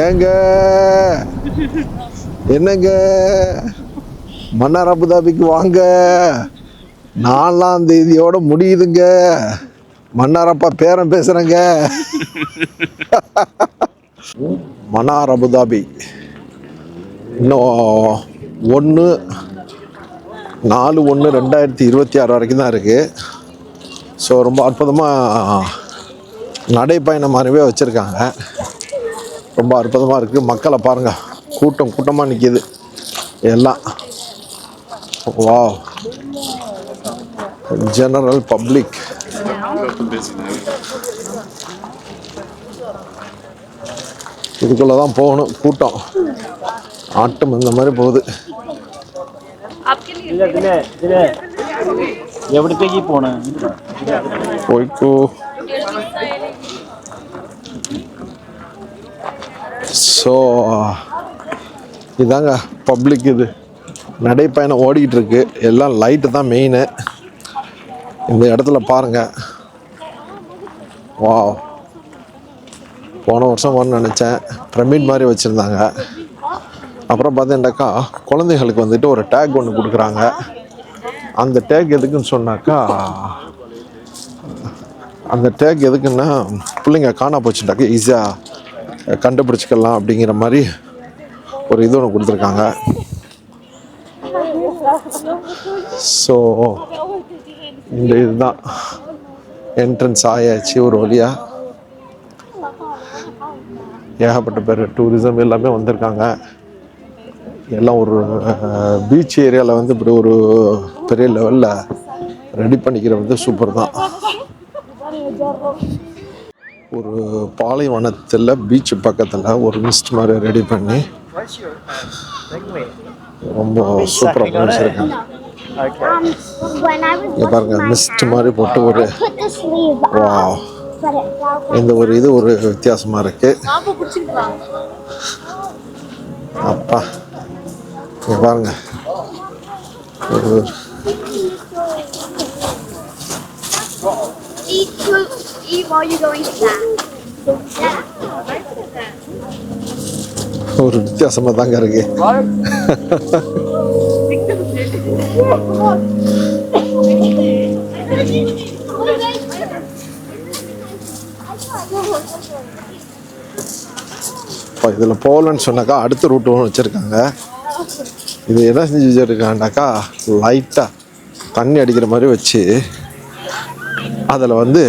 ஏங்க என்னங்க மன்னார் அபுதாபிக்கு வாங்க, 4ஆம் தேதியோட முடியுதுங்க. மன்னாரப்பா பேரன் பேசுறேங்க. மன்னார் அபுதாபி இன்னும் 4/1/2026 வரைக்கும் தான் இருக்குது. ஸோ ரொம்ப அற்புதமாக நடைப்பயணம் மாதிரிவே வச்சுருக்காங்க. ரொம்ப அற்புதமாக இருக்குது. மக்களை பாருங்கள், கூட்டம் கூட்டமாக நிற்கிது எல்லாம். வா, ஜெனரல் பப்ளிக். இதுக்குள்ளே தான் போகணும். கூட்டம் ஆட்டம் இந்த மாதிரி போகுது. போய்க்கோ. ஸோ இதாங்க பப்ளிக். இது நடைப்பயணம் ஓடிக்கிட்டு இருக்கு. எல்லாம் லைட்டு தான் மெயினு இந்த இடத்துல பாருங்கள். வா, போன வருஷம் வரணும்னு நினச்சேன். பிரமிட் மாதிரி வச்சுருந்தாங்க. அப்புறம் பார்த்தீங்கன்னாக்கா குழந்தைகளுக்கு வந்துட்டு ஒரு டேக் ஒன்று கொடுக்குறாங்க. அந்த டேக் எதுக்குன்னு சொன்னாக்கா, அந்த டேக் எதுக்குன்னா பிள்ளைங்க காணா போச்சுட்டாக்கா ஈஸியாக கண்டுபிடிச்சிக்கலாம் அப்படிங்கிற மாதிரி ஒரு இது ஒன்று கொடுத்துருக்காங்க. ஸோ இந்த இதுதான் என்ட்ரன்ஸ் ஆயாச்சு ஒரு வழியாக. ஏகப்பட்ட பேர் டூரிசம் எல்லாமே வந்திருக்காங்க. எல்லாம் ஒரு பீச் ஏரியாவில் வந்து இப்படி ஒரு பெரிய லெவலில் ரெடி பண்ணிக்கிற வந்து சூப்பர் தான். ஒரு பாலைவனத்தில் பீச் பக்கத்தில் ஒரு மிஸ்ட் மாதிரி ரெடி பண்ணி ரொம்ப சூப்பராக பண்ணிச்சிருக்காங்க. இங்கே பாருங்கள், மிஸ்ட் மாதிரி போட்டு ஒரு வா, இந்த ஒரு இது ஒரு வித்தியாசமாக இருக்குது. அப்பா இங்கே பாருங்கள், ஒரு வித்தியாசமாக தாங்க இருக்கு. இப்போ இதில் போகலன்னு சொன்னாக்கா அடுத்த ரூட் ஒன்று வச்சுருக்காங்க. இது என்ன செஞ்சு வச்சுருக்காங்கனாக்கா, லைட்டாக தண்ணி அடிக்கிற மாதிரி வச்சு அதில் வந்து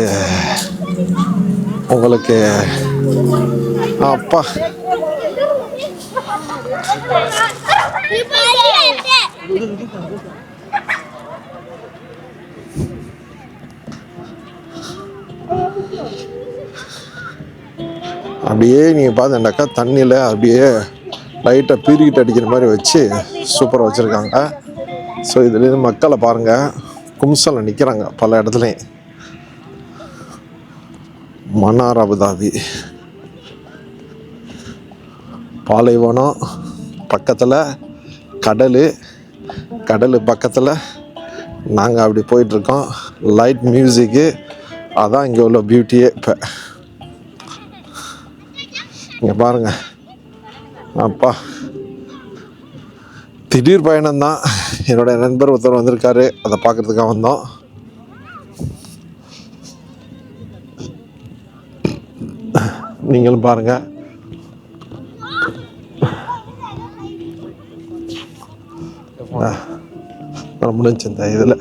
உங்களுக்கு அப்பா அப்படியே நீங்கள் பார்த்தீங்கன்னாக்கா தண்ணியில் அப்படியே லைட்டாக பீறிக்கிட்டு அடிக்கிற மாதிரி வச்சு சூப்பராக வச்சுருக்காங்க. ஸோ இதுலேருந்து மக்களை பாருங்கள், கும்சலில் நிற்கிறாங்க பல இடத்துலையும். மன்னார் அபுதாபி பாலைவனம் பக்கத்தில் கடல் பக்கத்தில் நாங்கள் அப்படி போயிட்டுருக்கோம். லைட் மியூசிக்கு அதான் இங்கே உள்ள பியூட்டியே. இப்போ இங்கே பாருங்கள், அப்பா திடீர் பயணம்தான். என்னோடய நண்பர் ஒருத்தர் வந்திருக்காரு, அதை பார்க்குறதுக்காக வந்தோம். நீங்களும் பாருங்கள். முடிஞ்சு இந்த இதில்.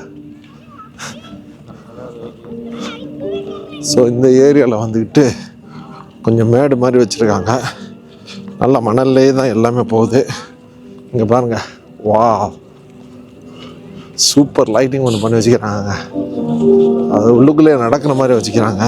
ஸோ இந்த ஏரியாவில் வந்துக்கிட்டு கொஞ்சம் மேடு மாதிரி வச்சுருக்காங்க. நல்லா மணல்லே தான் எல்லாமே போகுது. இங்கே பாருங்கள், வா, சூப்பர் லைட்டிங் ஒன்று பண்ணி வச்சுக்கிறாங்க. அது உள்ளுக்குள்ளே நடக்கிற மாதிரி வச்சுக்கிறாங்க.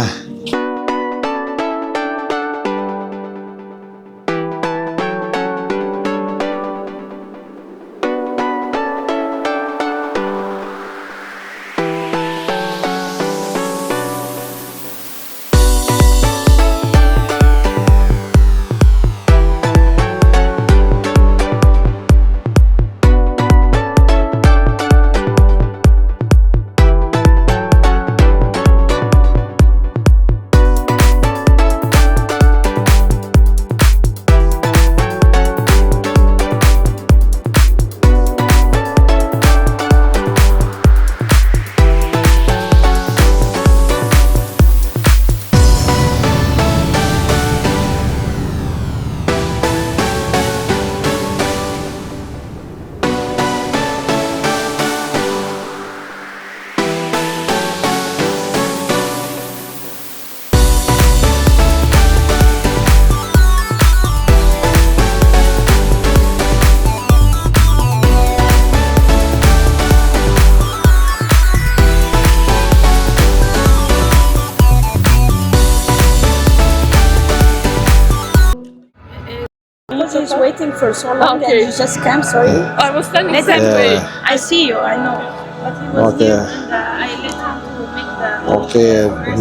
Because he's waiting for so long Okay. and he just came, sorry. I was standing Let same him- way. I see you, I know. But he was Okay. here and I let him to make the... okay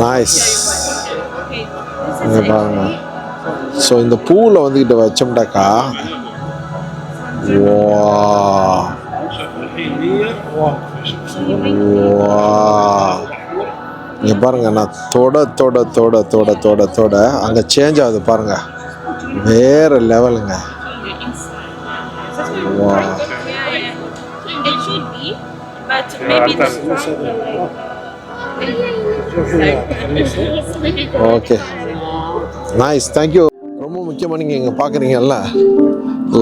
nice. Okay. This இங்கே is பாருங்க. actually... so இந்த பூவில் வந்துக்கிட்ட வச்சோம்டாக்கா வா இங்கே பாருங்க, நான் தொட தொட தொட தொட தொட தொட அங்கே சேஞ்ச் ஆகுது பாருங்க, வேற லெவலுங்க. வா It should be, but maybe the stronger like... okay nice, thank you. ரொம்ப முக்கியமாக நீங்கள் இங்கே பார்க்குறீங்கல்ல,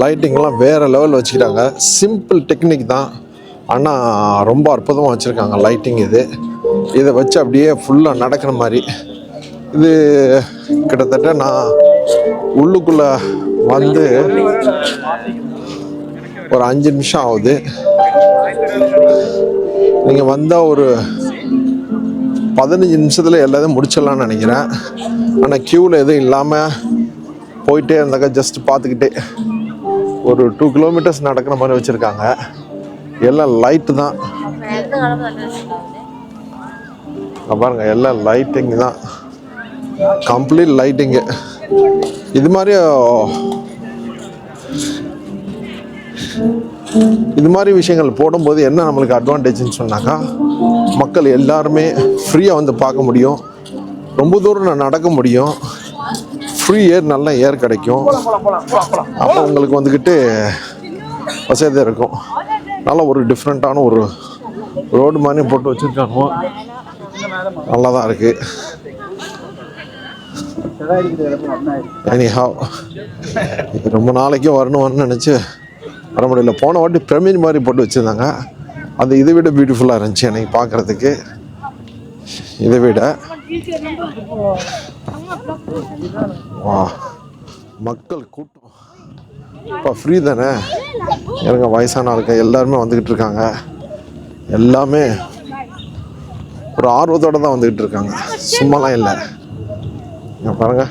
லைட்டிங்லாம் வேறு லெவலில் வச்சுக்கிட்டாங்க. சிம்பிள் டெக்னிக் தான், ஆனால் ரொம்ப அற்புதமாக வச்சுருக்காங்க லைட்டிங். இதை வச்சு அப்படியே ஃபுல்லாக நடக்கிற மாதிரி. இது கிட்டத்தட்ட நான் உள்ளுக்குள்ளே வந்து ஒரு 5 நிமிஷம் ஆகுது. நீங்கள் வந்தால் ஒரு 15 நிமிஷத்தில் எல்லாத்தையும் முடிச்சிடலான்னு நினைக்கிறேன். ஆனால் க்யூவில் எதுவும் இல்லாமல் போயிட்டே இருந்தாக்கா ஜஸ்ட் பார்த்துக்கிட்டே ஒரு 2 கிலோமீட்டர்ஸ் நடக்கிற மாதிரி வச்சுருக்காங்க. எல்லாம் லைட்டு தான் பாருங்க, எல்லாம் லைட்டிங் தான், கம்ப்ளீட் லைட்டிங்கு. இது மாதிரி விஷயங்கள் போடும்போது என்ன நம்மளுக்கு அட்வான்டேஜ்னு சொன்னாக்கா, மக்கள் எல்லாருமே ஃப்ரீயாக வந்து பார்க்க முடியும், ரொம்ப தூரம் நடக்க முடியும், ஃப்ரீ ஏர், நல்ல ஏர் கிடைக்கும். அப்போ உங்களுக்கு வந்துக்கிட்டு வசதியாக இருக்கும். நல்லா ஒரு டிஃப்ரெண்ட்டான ஒரு ரோடு மாதிரி போட்டு வச்சுருக்காங்க, நல்லா தான் இருக்குது. எனிஹாவ் ரொம்ப நாளைக்கும் வரணும்னு நினச்சி வர முடியல. போன வாட்டி பிரமிட் மாதிரி போட்டு வச்சுருந்தாங்க, அது இதை விட பியூட்டிஃபுல்லாக இருந்துச்சு எனக்கு பார்க்குறதுக்கு. இதை விட வா மக்கள் கூட்டம் இப்போ ஃப்ரீ தானே, எனக்கு வயசான ஆளுங்க எல்லாருமே வந்துக்கிட்டு இருக்காங்க. எல்லாமே ஒரு ஆர்வத்தோடு தான் வந்துக்கிட்டு இருக்காங்க, சும்மாலாம் இல்லை. பாருங்க,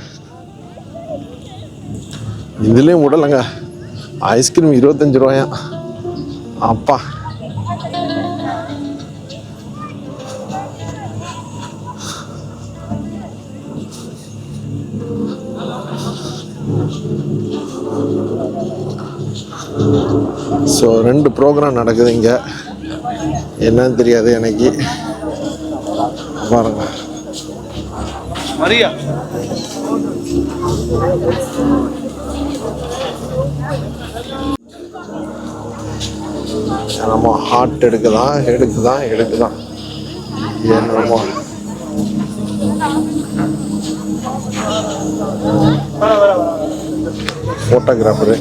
இதுலேயும் விடலைங்க, ஐஸ்கிரீம் 25 ரூபாயா அப்பா. ஸோ 2 ப்ரோக்ராம் நடக்குது இங்கே, என்னன்னு தெரியாது எனக்கு. பாருங்க மரியா, நம்ம ஹார்ட் எடுக்குதான் என்னமோ. ஃபோட்டோகிராஃபரு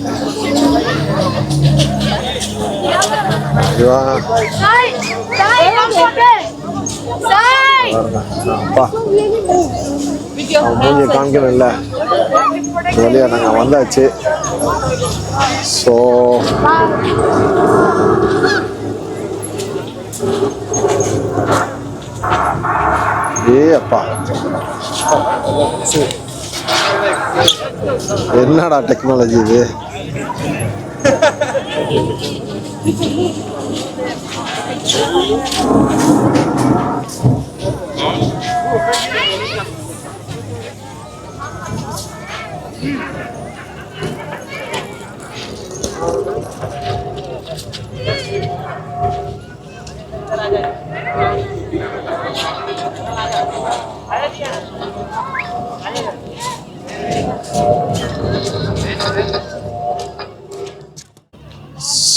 அப்பா, மூஞ்சி காமிக்கணும் இல்லை, வழியா நாங்கள் வந்தாச்சு. ஸோ அப்பா, என்னடா டெக்னாலஜி இது.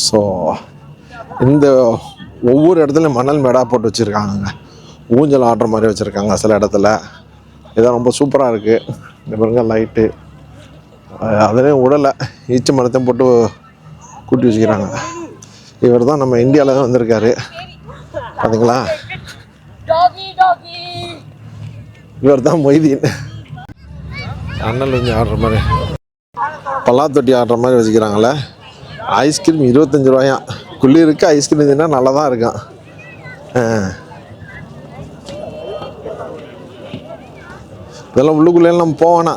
ஸோ இந்த ஒவ்வொரு இடத்துலையும் மணல் மேடாக போட்டு வச்சுருக்காங்க, ஊஞ்சல் ஆடுற மாதிரி வச்சுருக்காங்க சில இடத்துல. இதான் ரொம்ப சூப்பராக இருக்குது. இந்த பாருங்க லைட்டு, அதுலேயும் விடலை, ஈச்ச மரத்தையும் போட்டு கூட்டி வச்சுக்கிறாங்க. இவர் தான் நம்ம இந்தியாவில் தான் வந்திருக்காரு பார்த்தீங்களா, இவர் தான் மொய்தீன். அண்ணல் வந்து ஆடுற மாதிரி, பல்லாத்தொட்டி ஆடுற மாதிரி வச்சுக்கிறாங்களே. ஐஸ்கிரீம் 25 ரூபாயா, குளிருக்கு ஐஸ்கிரீம் தின்னா நல்லா தான் இருக்கும். இதெல்லாம் உள்ளுக்குள்ளே நம்ம போவேனா,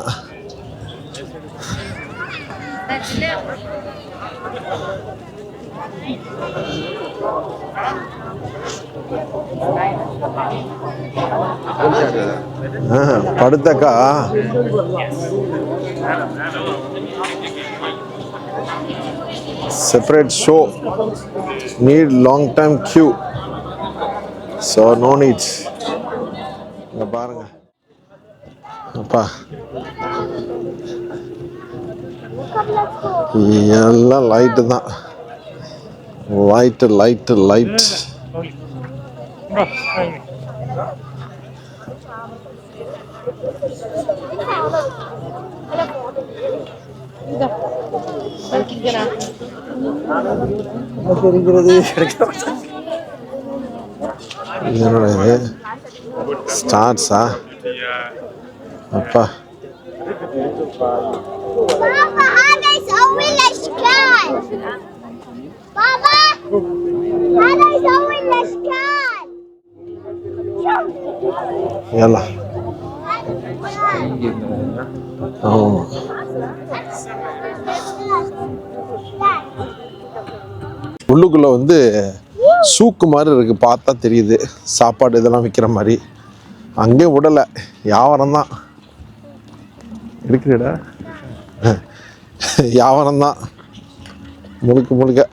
படுத்தக்கா separate show need long time queue so no need. இங்க பாருங்க அப்பா எல்லாம் லைட்டு தான் லைட் என்னோட இது ஸ்டார்ஸா அப்பா Papa, ada Zoe Lashkan. Papa, ada Zoe Lashkan. ஏலா ஆமாம் உள்ளுக்குள்ள வந்து சூக்கு மாதிரி இருக்கு, பார்த்தா தெரியுது சாப்பாடு இதெல்லாம் விற்கிற மாதிரி. அங்கேயும் விடலை, வியாபாரம் தான் இருக்கிறடா, வியாபாரம் தான் முழுக்க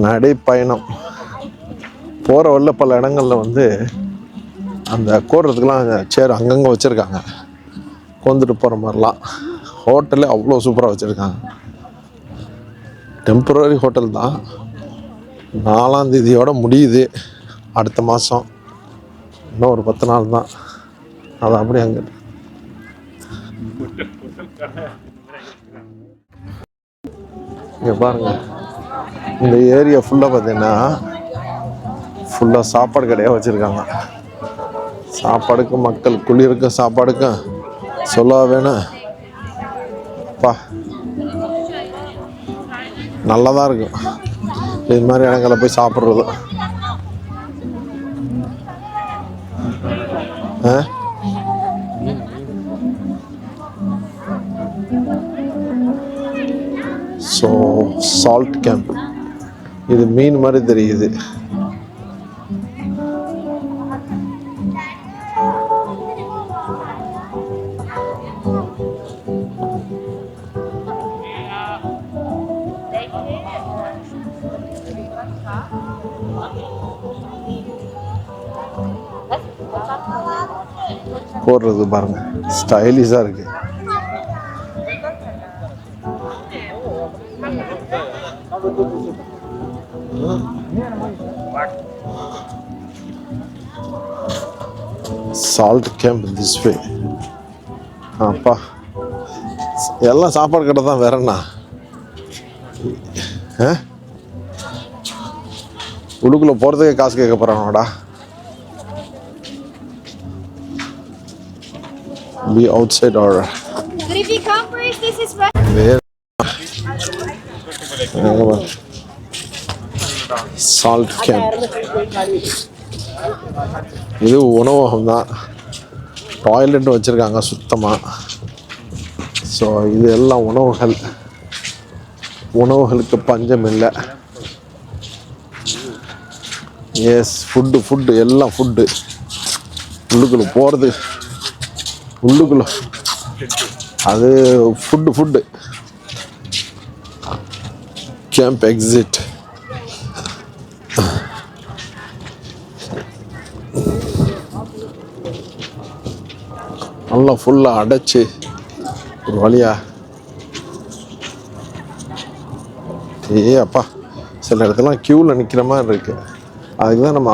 நடைப்பயணம். போகிற வழியில் பல இடங்களில் வந்து அந்த கோர்றதுக்கெலாம் சேர் அங்கங்கே வச்சுருக்காங்க, கொண்டுட்டு போகிற மாதிரிலாம். ஹோட்டலே அவ்வளோ சூப்பராக வச்சுருக்காங்க. டெம்பரரி ஹோட்டல் தான். 4ஆம் தேதியோட முடியுது, அடுத்த மாதம். இன்னும் ஒரு 10 நாள் தான். அது அப்படி அங்கே இங்கே பாருங்கள், இந்த ஏரியா ஃபுல்லாக பார்த்தீங்கன்னா ஃபுல்லாக சாப்பாடு கடையாக வச்சுருக்காங்க. சாப்பாடுக்கும் மக்கள், குளிருக்கும் சாப்பாடுக்கும் சொல்ல வேணும். அப்பா நல்லா தான் இருக்கும் இது மாதிரி இடங்களில் போய் சாப்பிட்றது. ஸோ சால்ட் கேம்ப், இது மீன் மாதிரி தெரியுது. போடுறது பாருங்க, ஸ்டைலிஷாக இருக்கு. Salt camp this way. அப்பா எல்லாம் சாப்பாடு கடை தான், வேற என்ன. உள்ளுக்குள்ள போறதுக்கே காசு கேட்க போறானோடா. Be outside or But if you come first, this is right. Salt camp. இது உணவகம் தான், டாய்லெட் வச்சுருக்காங்க சுத்தமாக. ஸோ இது எல்லாம் உணவுகளுக்கு பஞ்சம் இல்லை. எஸ், ஃபுட்டு எல்லாம் ஃபுட்டு. உள்ளுக்குள்ள போகிறது, உள்ளுக்குள்ள அது ஃபுட்டு கேம்ப் எக்ஸிட். நல்லா ஃபுல்லாக அடைச்சி ஒரு வழியா. அப்பா சில இடத்துல க்யூவில் நிற்கிற மாதிரி இருக்குது. அதுக்கு தான் நம்ம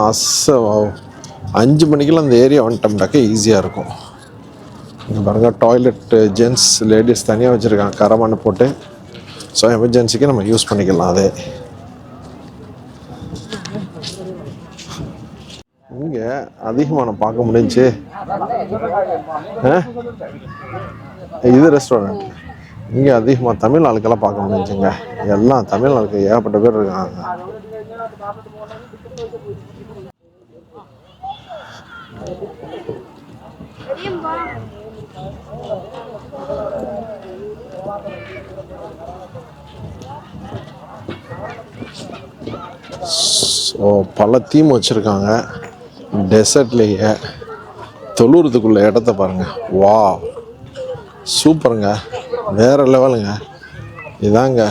5 மணிக்கெல்லாம் அந்த ஏரியா வந்துட்டோம்னாக்க ஈஸியாக இருக்கும். இங்கே பாருங்க, டாய்லெட் ஜென்ட்ஸ் லேடிஸ் தனியாக வச்சுருக்காங்க, கரமான போட்டு. ஸோ எமர்ஜென்சிக்கு நம்ம யூஸ் பண்ணிக்கலாம். அதே இங்கே அதிகமாக நான் பார்க்க முடிஞ்சு இது ரெஸ்டாரண்ட். இங்கே அதிகமாக தமிழ் ஆளுக்கெல்லாம் பார்க்க முடிஞ்சுங்க. எல்லாம் தமிழ் ஆளுக்கு ஏகப்பட்ட பேர் இருக்காங்க. ஸோ பல தீம் வச்சுருக்காங்க. டெசர்ட்லேயே தொழுறதுக்குள்ள இடத்த பாருங்கள். வா, சூப்பருங்க, வேறு லெவலுங்க. இதாங்க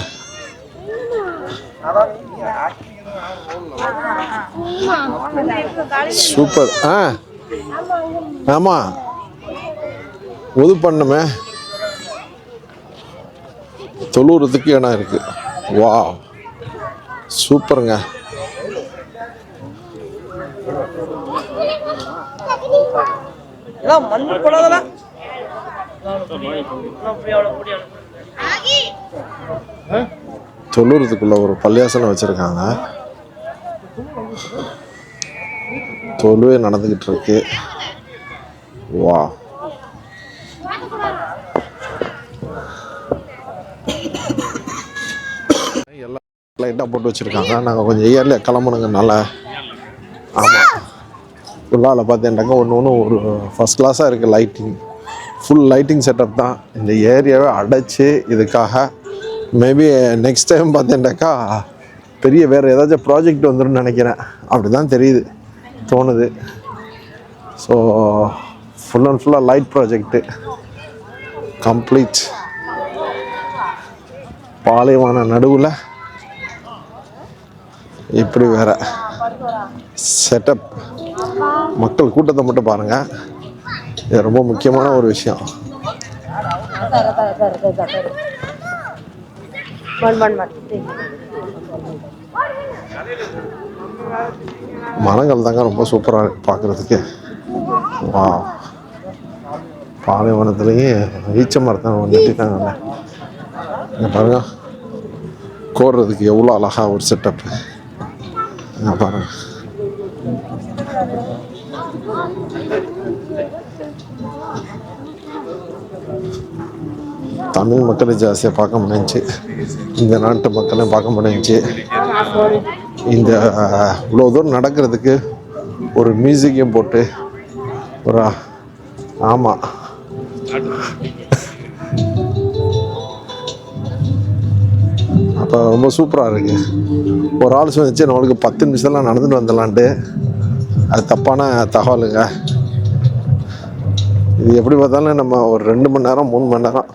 சூப்பர். ஆமாம், உது பண்ணுமே, தொழுறதுக்கு இடம் இருக்குது. வா, சூப்பருங்க. தொழுறதுக்குள்ள ஒரு பள்ளியாசனம் வச்சுருக்காங்க. தொழுவே நடந்துக்கிட்டு இருக்கு. வா, எல்லாம் லைட்டாக போட்டு வச்சுருக்காங்க. நாங்கள் கொஞ்சம் இயர்லியாக கிளம்பணுங்கனால. ஆமாம், ஃபுல்லால் பார்த்தீங்கன்னாக்கா ஒன்று ஒரு ஃபஸ்ட் கிளாஸாக இருக்குது. லைட்டிங், ஃபுல் லைட்டிங் செட்டப் தான். இந்த ஏரியாவை அடைச்சி இதுக்காக மேபி நெக்ஸ்ட் டைம் பார்த்தீங்கன்னாக்கா பெரிய வேறு ஏதாச்சும் ப்ராஜெக்ட் வந்துடும் நினைக்கிறேன். அப்படி தான் தெரியுது, தோணுது. ஸோ ஃபுல் அண்ட் ஃபுல்லாக லைட் ப்ராஜெக்ட்டு கம்ப்ளீட். பாலைவன நடுவில் இப்படி வேற செட்டப். மக்கள் கூட்டத்தை மட்டும் பாருங்கள். இது ரொம்ப முக்கியமான ஒரு விஷயம். மரங்கள் தாங்க ரொம்ப சூப்பராக இருக்குது பார்க்குறதுக்கு. வா, பாலைவனத்துலேயே ஈச்ச மரத்தை வந்துட்டாங்கல்ல, இங்கே பாருங்க, கோர்றதுக்கு எவ்வளோ அழகாக ஒரு செட்டப்பு. இங்கே பாருங்க, தமிழ் மக்களை ஜாஸ்தியாக பார்க்க முடிஞ்சிச்சு, இந்த நாட்டு மக்களையும் பார்க்க முடிஞ்சிச்சு. இந்த இவ்வளோ தூரம் நடக்கிறதுக்கு ஒரு மியூசிக்கையும் போட்டு ஒரு ஆமாம் அப்போ ரொம்ப சூப்பராக இருக்குது. ஒரு ஆள் சொல்லிச்சு நம்மளுக்கு 10 நிமிஷம்லாம் நடந்துட்டு வந்துடலான்ட்டு. அது தப்பான தகவலுங்க. இது எப்படி பார்த்தாலும் நம்ம ஒரு 2 மணி நேரம் 3 மணி நேரம்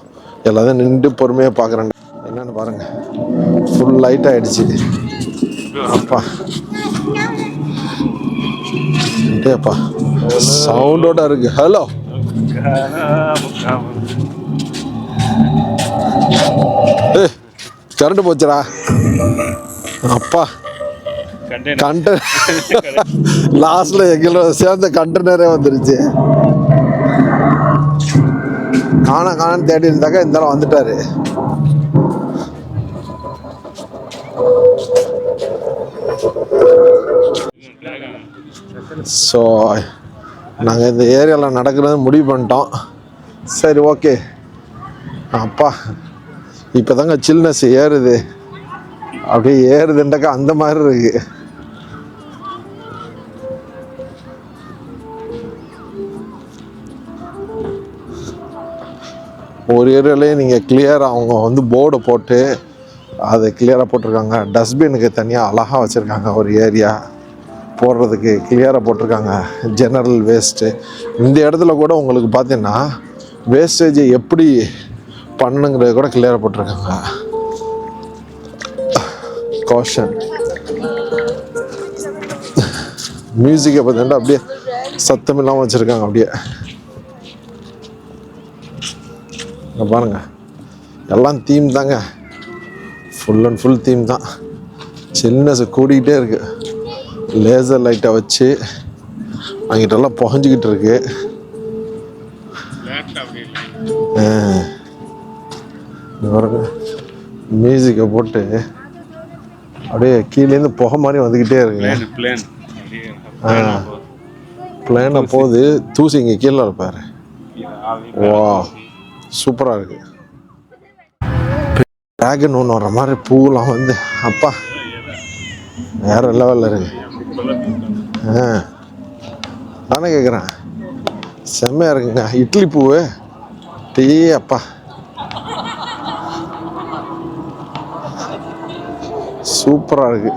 எல்லாத்தையும் நின்று பொறுமையாக பார்க்குறேன். என்னென்னு பாருங்கள், ஃபுல் லைட் ஆகிடுச்சு. அப்பா டேப்பா, சவுண்டோட இருக்கு. ஹலோ, கரண்ட் போச்சுடா. அப்பா, கண்டெய்னர் லாஸ்ட்ல எங்களோட சேர்ந்த கண்டெய்னரே வந்துருச்சு. காணான்னு தேடி இருந்தாக்கா இந்த வந்துட்டாரு. ஸோ நாங்கள் இந்த ஏரியாவில் நடக்கிறது முடிவு பண்ணிட்டோம். சரி, ஓகே. அப்பா, இப்போ தாங்க சில்னஸ் ஏறுது. அப்படியே ஏறுதுண்டாக்கா அந்த மாதிரி இருக்கு. ஒரு ஏரியாலேயே நீங்கள் கிளியராக அவங்க போர்டை போட்டு அதை கிளியராக போட்டிருக்காங்க. டஸ்ட்பினுக்கு தனியாக அழகாக வச்சுருக்காங்க. ஒரு ஏரியா போடுறதுக்கு கிளியராக போட்டிருக்காங்க. ஜெனரல் வேஸ்ட்டு இந்த இடத்துல கூட உங்களுக்கு பார்த்தீங்கன்னா வேஸ்டேஜை எப்படி பண்ணுங்கிறத கூட கிளியராக போட்டிருக்காங்க. காஷன். மியூசிக்கை பார்த்தீங்கன்னா அப்படியே சத்தம் இல்லாமல் வச்சுருக்காங்க. அப்படியே பாருங்க, எல்லாம் தீம் தாங்க. ஃபுல் அண்ட் ஃபுல் தீம் தான். சில்னஸ் கூடிக்கிட்டே இருக்கு. லேசர் லைட்டை வச்சு அங்கிட்டெல்லாம் புகஞ்சிக்கிட்டு இருக்கு. பாருங்க, மியூசிக்கை போட்டு அப்படியே கீழேருந்து புகை மாதிரி வந்துக்கிட்டே இருக்குங்க. பிளேனை போகுது, தூசி இங்கே கீழே இருப்பாரு. வா, சூப்பராக இருக்கு. டிராகன் ஒன்று வர மாதிரி பூலாம் வந்து அப்பா வேற லெவலில் இருக்கு. நானே கேட்குறேன், செம்மையாக இருக்குங்க. இட்லி பூவு டீ அப்பா சூப்பரா இருக்கு.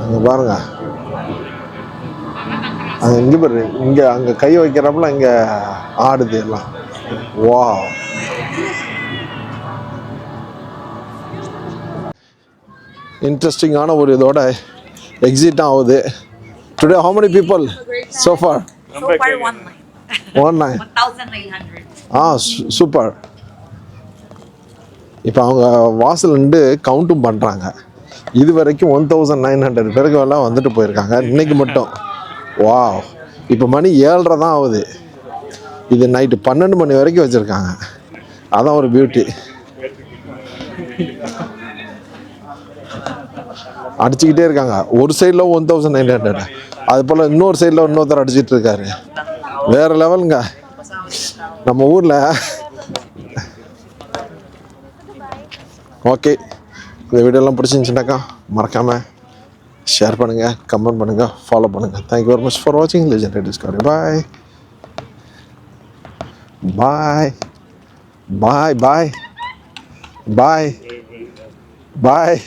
அங்க பாருங்க, அது இங்க பாரு, இங்க அங்க கை வைக்கிறப்பல இங்க ஆடுது எல்லாம். வா, இன்ட்ரெஸ்டிங்கான ஒரு இதோட எக்ஸிட் ஆகுது. Today how many people so far? So far, 19. 1,900. Super. இப்போ அவங்க வாசல் நின்று கவுண்ட்டும் பண்ணுறாங்க. இது வரைக்கும் 1900 பேருக்கு எல்லாம் வந்துட்டு போயிருக்காங்க இன்னைக்கு மட்டும். வா, இப்போ மணி 7:30 தான் ஆகுது. இது நைட்டு 12 மணி வரைக்கும் வச்சுருக்காங்க. அதான் ஒரு பியூட்டி. அடிச்சுக்கிட்டே இருக்காங்க. ஒரு சைடில் 1900, அது போல் இன்னொரு சைடில் இன்னொருத்தர் அடிச்சிட்டு இருக்காரு. வேற லெவலுங்க நம்ம ஊரில். ஓகே, இந்த வீடியோலாம் பிடிச்சிருந்துச்சுனாக்கா மறக்காமல் ஷேர் பண்ணுங்கள், கமெண்ட் பண்ணுங்கள், ஃபாலோ பண்ணுங்கள். தேங்க்யூ வெரி மச் ஃபார் வாட்சிங் லெஜெண்டரி டிஸ்கவரி. பாய் பாய் பாய் பாய் பாய் பாய்.